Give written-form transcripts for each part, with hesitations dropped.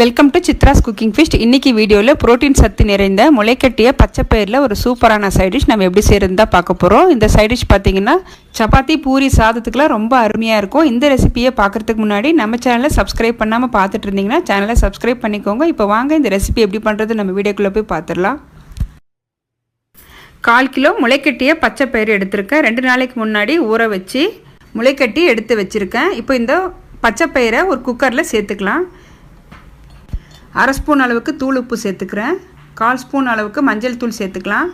Welcome to Chitra's cooking feast. இன்றைக்கி வீடியோவில் protein சத்து நிறைந்த முளைக்கட்டிய பச்சைப்பயிரில் ஒரு சூப்பரான சைட் டிஷ் நம்ம எப்படி செய்கிறதா பார்க்க போகிறோம். இந்த சைட் டிஷ் பார்த்திங்கன்னா சப்பாத்தி பூரி சாதத்துக்குலாம் ரொம்ப அருமையாக இருக்கும். இந்த ரெசிபியை பார்க்குறதுக்கு முன்னாடி நம்ம சேனலை சப்ஸ்கிரைப் பண்ணாமல் பார்த்துட்டு இருந்தீங்கன்னா சேனலை சப்ஸ்கிரைப் பண்ணிக்கோங்க. இப்போ வாங்க இந்த ரெசிபி எப்படி பண்ணுறது நம்ம வீடியோக்குள்ளே போய் பார்த்துடலாம். 1/4 கிலோ முளைக்கட்டிய பச்சைப்பயிறு எடுத்திருக்கேன். 2 நாளைக்கு முன்னாடி ஊற வச்சு முளைக்கட்டி எடுத்து வச்சுருக்கேன். இப்போ இந்த பச்சைப்பயிரை ஒரு குக்கரில் சேர்த்துக்கலாம். 1/2 ஸ்பூன் அளவுக்கு தூள் உப்பு சேர்த்துக்கிறேன். 1/4 ஸ்பூன் அளவுக்கு மஞ்சள் தூள் சேர்த்துக்கலாம்.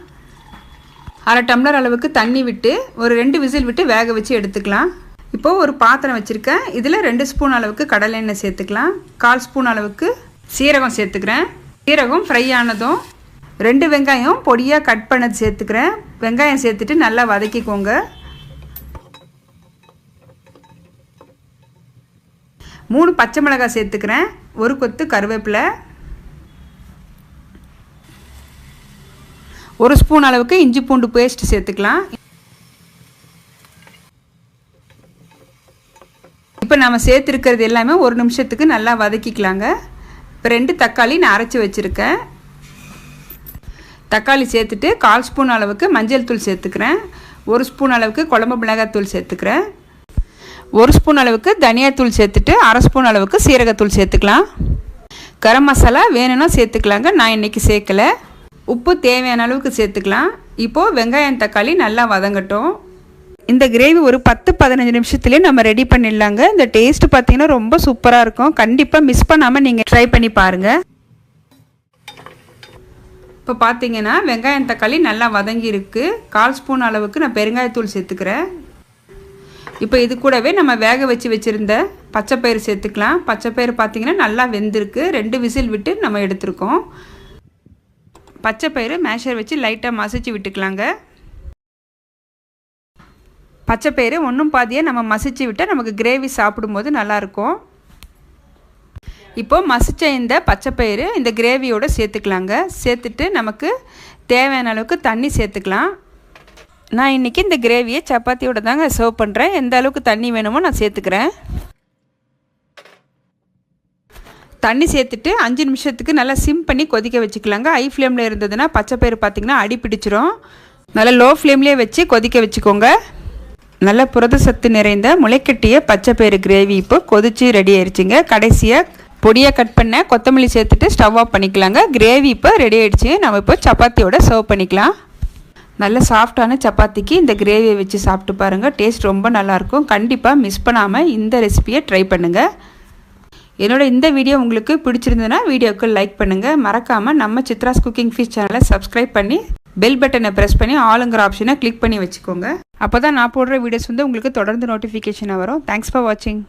1/2 டம்ளர் அளவுக்கு தண்ணி விட்டு ஒரு 2 விசில் விட்டு வேக வச்சு எடுத்துக்கலாம். இப்போது ஒரு பாத்திரம் வச்சுருக்கேன். இதில் 2 ஸ்பூன் அளவுக்கு கடலை எண்ணெய் சேர்த்துக்கலாம். 1/4 ஸ்பூன் அளவுக்கு சீரகம் சேர்த்துக்கிறேன். சீரகம் ஃப்ரை ஆனதும் 2 வெங்காயம் பொடியாக கட் பண்ணது சேர்த்துக்கிறேன். வெங்காயம் சேர்த்துட்டு நல்லா வதக்கிக்கோங்க. 3 பச்சை மிளகாய் சேர்த்துக்கிறேன். 1 கொத்து கருவேப்பிலை, 1 ஸ்பூன் அளவுக்கு இஞ்சி பூண்டு பேஸ்ட் சேர்த்துக்கலாம். இப்போ நம்ம சேர்த்துருக்கிறது எல்லாமே 1 நிமிஷத்துக்கு நல்லா வதக்கிக்கலாங்க. இப்போ 2 தக்காளி நான் அரைச்சி வச்சுருக்கேன். தக்காளி சேர்த்துட்டு 1/4 ஸ்பூன் அளவுக்கு மஞ்சள் தூள் சேர்த்துக்கிறேன். 1 ஸ்பூன் அளவுக்கு குழம்பு மிளகாய் தூள் சேர்த்துக்கிறேன். 1 ஸ்பூன் அளவுக்கு தனியாத்தூள் சேர்த்துட்டு 1/2 ஸ்பூன் அளவுக்கு சீரகத்தூள் சேர்த்துக்கலாம். கரம் மசாலா வேணும்னா சேர்த்துக்கலாங்க, நான் இன்றைக்கி சேர்க்கலை. உப்பு தேவையான அளவுக்கு சேர்த்துக்கலாம். இப்போது வெங்காயம் தக்காளி நல்லா வதங்கட்டும். இந்த கிரேவி ஒரு 10-15 நிமிஷத்துலேயே நம்ம ரெடி பண்ணிடலாங்க. இந்த டேஸ்ட்டு பார்த்திங்கன்னா ரொம்ப சூப்பராக இருக்கும். கண்டிப்பாக மிஸ் பண்ணாமல் நீங்கள் ட்ரை பண்ணி பாருங்கள். இப்போ பார்த்தீங்கன்னா வெங்காயம் தக்காளி நல்லா வதங்கி இருக்குது. 1/4 ஸ்பூன் அளவுக்கு நான் பெருங்காயத்தூள் சேர்த்துக்கிறேன். இப்போ இது கூடவே நம்ம வேக வச்சு வச்சுருந்த பச்சைப்பயிறு சேர்த்துக்கலாம். பச்சைப்பயிறு பார்த்திங்கன்னா நல்லா வெந்திருக்கு. 2 விசில் விட்டு நம்ம எடுத்துருக்கோம். பச்சைப்பயிறு மேஷர் வச்சு லைட்டாக மசிச்சு விட்டுக்கலாங்க. பச்சைப்பயிறு ஒன்றும் பாதியாக நம்ம மசிச்சு விட்டால் நமக்கு கிரேவி சாப்பிடும்போது நல்லாயிருக்கும். இப்போது மசிச்ச இந்த பச்சைப்பயிறு இந்த கிரேவியோடு சேர்த்துக்கலாங்க. சேர்த்துட்டு நமக்கு தேவையான அளவுக்கு தண்ணி சேர்த்துக்கலாம். நான் இன்றைக்கி இந்த கிரேவியை சப்பாத்தியோடு தாங்க சர்வ் பண்ணுறேன். எந்த அளவுக்கு தண்ணி வேணுமோ நான் சேர்த்துக்கிறேன். தண்ணி சேர்த்துட்டு 5 நிமிஷத்துக்கு நல்லா சிம் பண்ணி கொதிக்க வச்சுக்கலாங்க. ஹை ஃப்ளேமில் இருந்ததுன்னா பச்சைப்பயிறு பார்த்திங்கன்னா அடி பிடிச்சிரும். நல்லா லோ ஃப்ளேம்லேயே வச்சு கொதிக்க வச்சுக்கோங்க. நல்ல புரத சத்து நிறைந்த முளைக்கட்டிய பச்சைப்பயிறு கிரேவி இப்போ கொதித்து ரெடி ஆயிடுச்சுங்க. கடைசியாக பொடியாக கட் பண்ண கொத்தமல்லி சேர்த்துட்டு ஸ்டவ் ஆஃப் பண்ணிக்கலாங்க. கிரேவி இப்போ ரெடி ஆகிடுச்சு. நம்ம இப்போ சப்பாத்தியோட சர்வ் பண்ணிக்கலாம். நல்ல சாஃப்டான சப்பாத்திக்கு இந்த கிரேவியை வச்சு சாப்பிட்டு பாருங்கள். டேஸ்ட் ரொம்ப நல்லாயிருக்கும். கண்டிப்பாக மிஸ் பண்ணாமல் இந்த ரெசிபியை ட்ரை பண்ணுங்கள். என்னோடய இந்த வீடியோ உங்களுக்கு பிடிச்சிருந்ததுன்னா வீடியோவுக்கு லைக் பண்ணுங்கள். மறக்காமல் நம்ம சித்ராஸ் குக்கிங் ஃபீஸ்ட் சேனலை சப்ஸ்கிரைப் பண்ணி பெல் பட்டனை ப்ரெஸ் பண்ணி ஆளுங்கிற ஆப்ஷனை கிளிக் பண்ணி வச்சுக்கோங்க. அப்போ தான் நான் போடுற வீடியோஸ் உங்களுக்கு தொடர்ந்து நோட்டிஃபிகேஷனாக வரும். தேங்க்ஸ் ஃபார் வாட்சிங்.